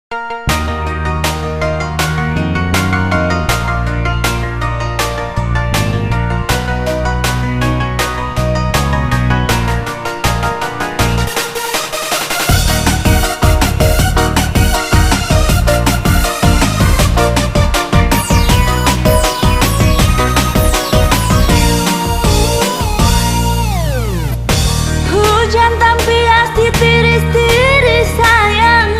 Hujan tampias ditiris-tiris sayang,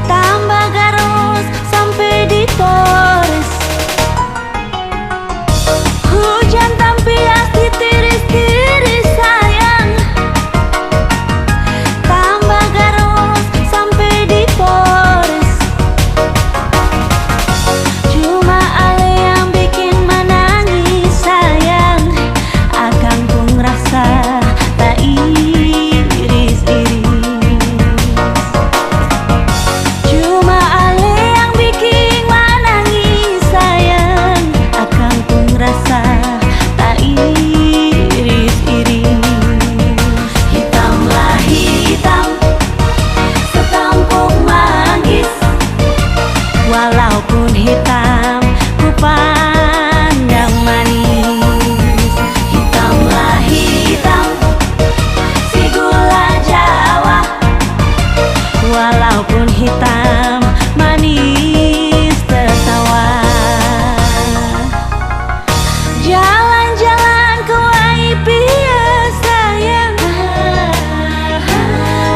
tambah garus sampai di poris. Hujan tampias ditiris-tiris sayang, tambah garus sampai di poris. Cuma ale yang bikin menangis sayang, akang pun rasa tak iris-iris. Cuma ale yang bikin menangis sayang, akang pun rasa tak iris-iris. Hitamlah hitam sekampung manggis, walaupun hitam ku pandang manis. Hitamlah hitam si gula Jawa, walaupun hitam manis tertawa. Jalan-jalan ke Waipia sayang,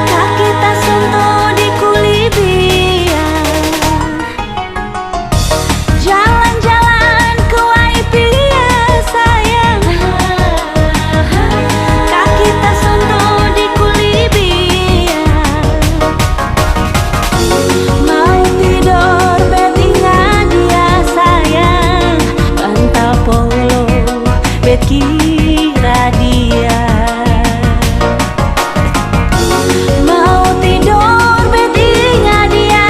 kaki tak sentuh di Kulibian. Jalan-jalan ke Waipia sayang, kaki tak sentuh di Kulibian. Mau tidur betingan dia sayang, bantal polo bet kira dia. Mau tidur betingan dia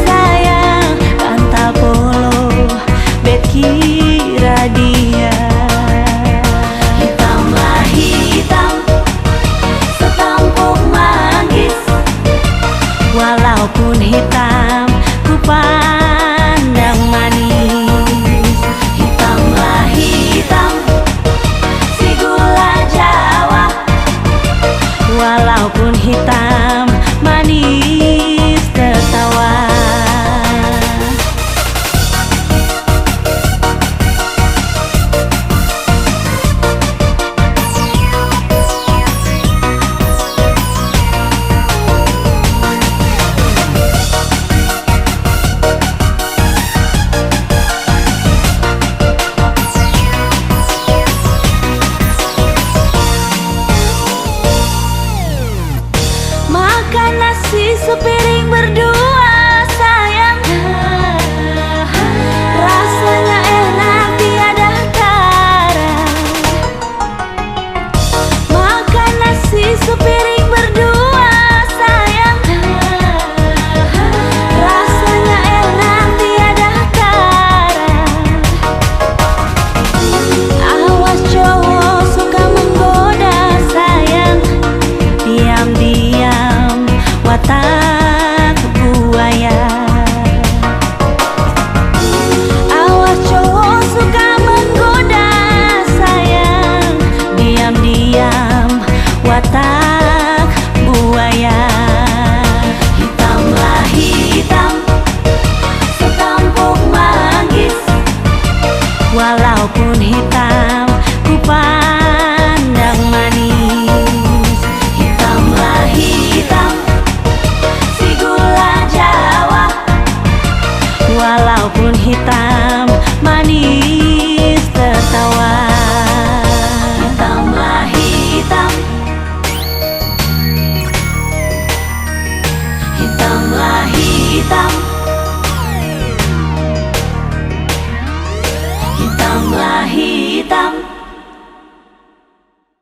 sayang, bantal polo bet kira dia. Hitamlah hitam sekampung manggis, walaupun hitam ku pandang manis. Hitamlah hitam si gula Jawa, walaupun hitam manis tertawa. Makan nasi sepiring berdua sayang, rasanya enak tiada tara. Makan nasi sepiring berdua sayang, rasanya enak tiada tara. Awas cowok suka menggoda sayang, diam-diam watak buaya. Awas cowok suka menggoda sayang, diam-diam watak buaya. Hitamlah hitam sekampung manggis, walaupun hitam ku pandang manis. Hitamlah hitam si gula Jawa, walaupun hitam manis tertawa. Hitamlah hitam, hitamlah hitam, hitamlah hitam.